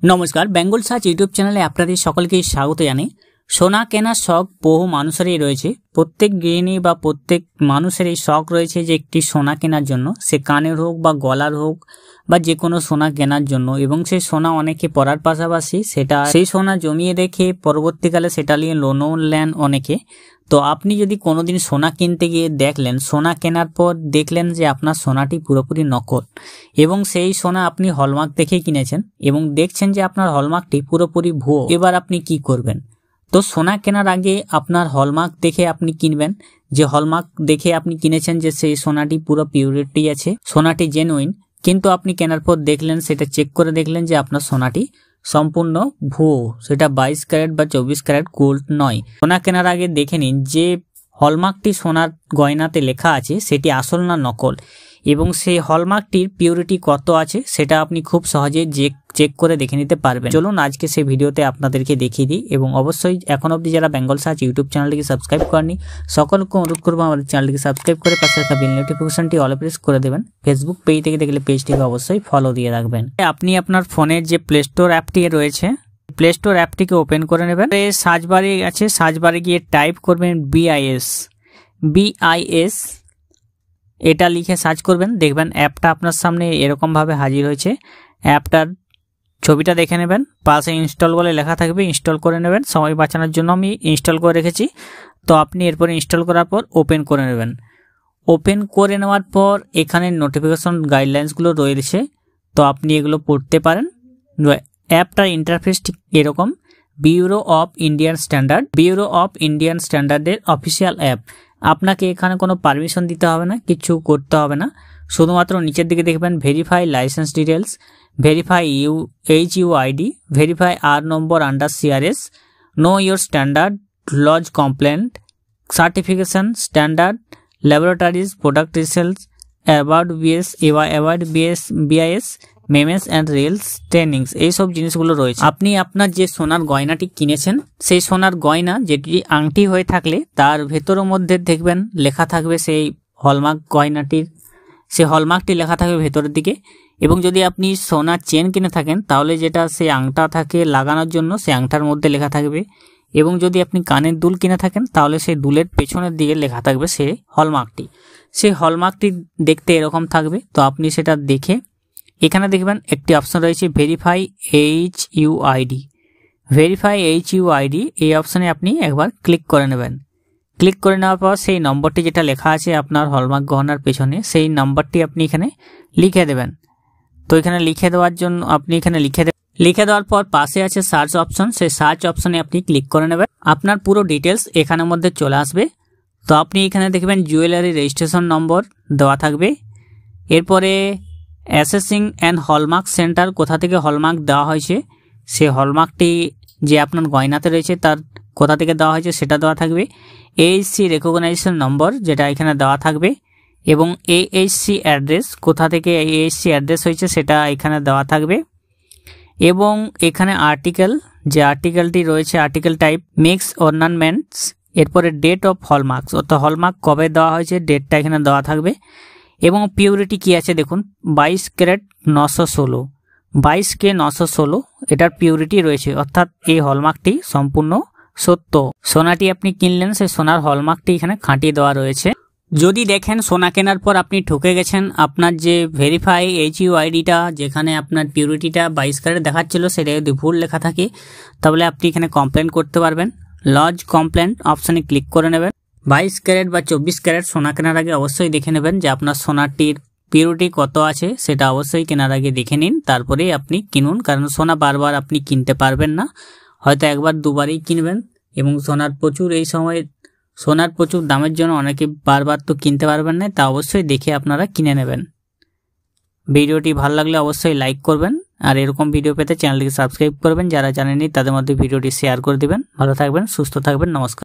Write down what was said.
নমস্কার, Bengal search YouTube চ্যানেলে আপনাদের সকলকে স্বাগত জানাই। সোনা কেনার শখ বহু মানুষেরই রয়েছে। প্রত্যেক গৃহিণী বা প্রত্যেক মানুষের এই শখ রয়েছে যে একটি সোনা কেনার জন্য, সে কানের হোক বা গলার হোক বা যে কোনো সোনা কেনার জন্য, এবং সেই সোনা অনেকে পরার পাশাপাশি সেই সোনা জমিয়ে রেখে পরবর্তীকালে সেটা নিয়ে লোনও নেন অনেকে। তো আপনি যদি কোনোদিন সোনা কিনতে গিয়ে দেখলেন, সোনা কেনার পর দেখলেন যে আপনার সোনাটি পুরোপুরি নকল এবং সেই সোনা আপনি হলমার্ক দেখেই কিনেছেন এবং দেখছেন যে আপনার হলমার্কটি পুরোপুরি ভুয়ো, এবার আপনি কি করবেন? তো সোনা কেনার আগে আপনার হলমার্ক দেখে আপনি কিনবেন। যে হলমার্ক দেখে আপনি কিনেছেন যে সেই সোনাটি পুরো পিউরিটি আছে, সোনাটি জেনুইন, কিন্তু আপনি কেনার পর দেখলেন, সেটা চেক করে দেখলেন যে আপনার সোনাটি সম্পূর্ণ ভুয়ো, সেটা 22 ক্যারেট বা 24 ক্যারেট গোল্ড নয়। সোনা কেনার আগে দেখে নিন যে হলমার্কটি সোনার গয়নাতে লেখা আছে সেটি আসল না নকল, এবং সেই হলমার্কটির পিউরিটি কত আছে সেটা আপনি খুব সহজে চেক করে দেখে নিতে পারবেন। চলুন আজকে সেই ভিডিওতে আপনাদেরকে দেখিয়ে দিই। এবং অবশ্যই এখন অবধি যারা বেঙ্গল সার্চ ইউটিউব চ্যানেলটিকে সাবস্ক্রাইব করেনি, সকলকে অনুরোধ করবো আমাদের চ্যানেলটিকে সাবস্ক্রাইব করে পাশে থাকা বেল নোটিফিকেশনটি অল প্রেস করে দেবেন। ফেসবুক পেজ থেকে দেখলে পেজটিকে অবশ্যই ফলো দিয়ে রাখবেন। আপনি আপনার ফোনের যে প্লে স্টোর অ্যাপটি রয়েছে, প্লে স্টোর অ্যাপটিকে ওপেন করে নেবেন। সার্চ বারে আছে, সার্চ বারে গিয়ে টাইপ করবেন BIS এটা লিখে সার্চ করবেন। দেখবেন অ্যাপটা আপনার সামনে এরকমভাবে হাজির হয়েছে। অ্যাপটার ছবিটা দেখে নেবেন, পাশে ইনস্টল বলে লেখা থাকবে, ইনস্টল করে নেবেন। সময় বাঁচানোর জন্য আমি ইনস্টল করে রেখেছি। তো আপনি এরপরে ইনস্টল করার পর ওপেন করে নেবেন। ওপেন করে নেওয়ার পর এখানে নোটিফিকেশন গাইডলাইন্সগুলো রয়েছে, তো আপনি এগুলো পড়তে পারেন। অ্যাপটার ইন্টারফেস ঠিক এরকম। ব্যুরো অফ ইন্ডিয়ান স্ট্যান্ডার্ডের অফিসিয়াল অ্যাপ। আপনাকে এখানে কোনো পারমিশন দিতে হবে না, কিছু করতে হবে না। শুধুমাত্র নিচের দিকে দেখবেন verify licence details, verify HUID, verify R নম্বর under CRS, know your standard, lodge complaint, certification, standard, laboratories, product resales, award BIS, memes and reels trainings, এইসব জিনিসগুলো রয়েছে। আপনি আপনার যে সোনার গয়নাটি কিনেছেন, সেই সোনার গয়না যেটি আংটি হয়ে থাকলে তার ভেতরের মধ্যে দেখবেন লেখা থাকবে সেই হলমার্ক গয়নাটির, সেই হলমার্কটি লেখা থাকবে ভেতরের দিকে। এবং যদি আপনি সোনার চেন কিনে থাকেন তাহলে যেটা সেই আংটা থাকে লাগানোর জন্য, সেই আংটার মধ্যে লেখা থাকবে। এবং যদি আপনি কানের দুল কিনে থাকেন তাহলে সেই দুলের পেছনের দিকে লেখা থাকবে সেই হলমার্কটি। সেই হলমার্কটি দেখতে এরকম থাকবে। তো আপনি সেটা দেখে এখানে দেখবেন একটি অপশন রয়েছে ভেরিফাই HUID, এই অপশানে আপনি একবার ক্লিক করে নেবেন। ক্লিক করে নেওয়ার পর সেই নম্বরটি যেটা লেখা আছে আপনার হলমার্ক গহনার পেছনে, সেই নম্বরটি আপনি এখানে লিখে দেবেন। তো এখানে লিখে দেওয়ার জন্য আপনি এখানে লিখে দেওয়ার পর পাশে আছে সার্চ অপশন, সেই সার্চ অপশনে আপনি ক্লিক করে নেবেন। আপনার পুরো ডিটেলস এখানের মধ্যে চলে আসবে। তো আপনি এখানে দেখবেন জুয়েলারি রেজিস্ট্রেশন নম্বর দেওয়া থাকবে। এরপরে অ্যাসেসিং অ্যান্ড হলমার্ক সেন্টার, কোথা থেকে হলমার্ক দেওয়া হয়েছে, সেই হলমার্কটি যে আপনার গয়নাতে রয়েছে তার কোথা থেকে দেওয়া হয়েছে সেটা দেওয়া থাকবে। AHC রেকগনাইজেশন নম্বর যেটা এখানে দেওয়া থাকবে, এবং AHC অ্যাড্রেস, কোথা থেকে AHC অ্যাড্রেস হয়েছে সেটা এখানে দেওয়া থাকবে। এবং এখানে আর্টিকেল, যে আর্টিকেলটি রয়েছে, আর্টিকেল টাইপ মিক্স অর্নামেন্টস, এরপরে ডেট অফ হলমার্কস, অর্থাৎ হলমার্ক কবে দেওয়া হয়েছে ডেটটা এখানে দেওয়া থাকবে। এবং পিউরিটি কি আছে দেখুন, 22 ক্যারেট 916, 22K 916 এটার পিউরিটি রয়েছে, অর্থাৎ এই হলমার্কটি সম্পূর্ণ সত্য। সোনাটি আপনি কিনলেন, সেই সোনার হলমার্কটি এখানে খাঁটিয়ে দেওয়া রয়েছে। যদি দেখেন সোনা কেনার পর আপনি ঠকে গেছেন, আপনার যে ভেরিফাই HUIDটা যেখানে আপনার পিউরিটিটা 22 ক্যারেট দেখাচ্ছিল সেটা যদি ভুল লেখা থাকে তাহলে আপনি এখানে কমপ্লেন করতে পারবেন। লজ কমপ্লেন্ট অপশানে ক্লিক করে নেবেন। 22 ক্যারেট বা 24 ক্যারেট সোনা কেনার আগে অবশ্যই দেখে নেবেন যে আপনার সোনাটির পিউরিটি কত আছে, সেটা অবশ্যই কেনার আগে দেখে নিন, তারপরে আপনি কিনুন। কারণ সোনা বারবার আপনি কিনতে পারবেন না, হয়তো একবার দুবারই কিনবেন। এবং সোনার প্রচুর দামের জন্য অনেকে বারবার তো কিনতে পারবেন না, তা অবশ্যই দেখে আপনারা কিনে নেবেন। ভিডিওটি ভালো লাগলে অবশ্যই লাইক করবেন, আর এরকম ভিডিও পেতে চ্যানেলটিকে সাবস্ক্রাইব করবেন। যারা জানেননি তাদের মধ্যে ভিডিওটি শেয়ার করে দিবেন। ভালো থাকবেন, সুস্থ থাকবেন, নমস্কার।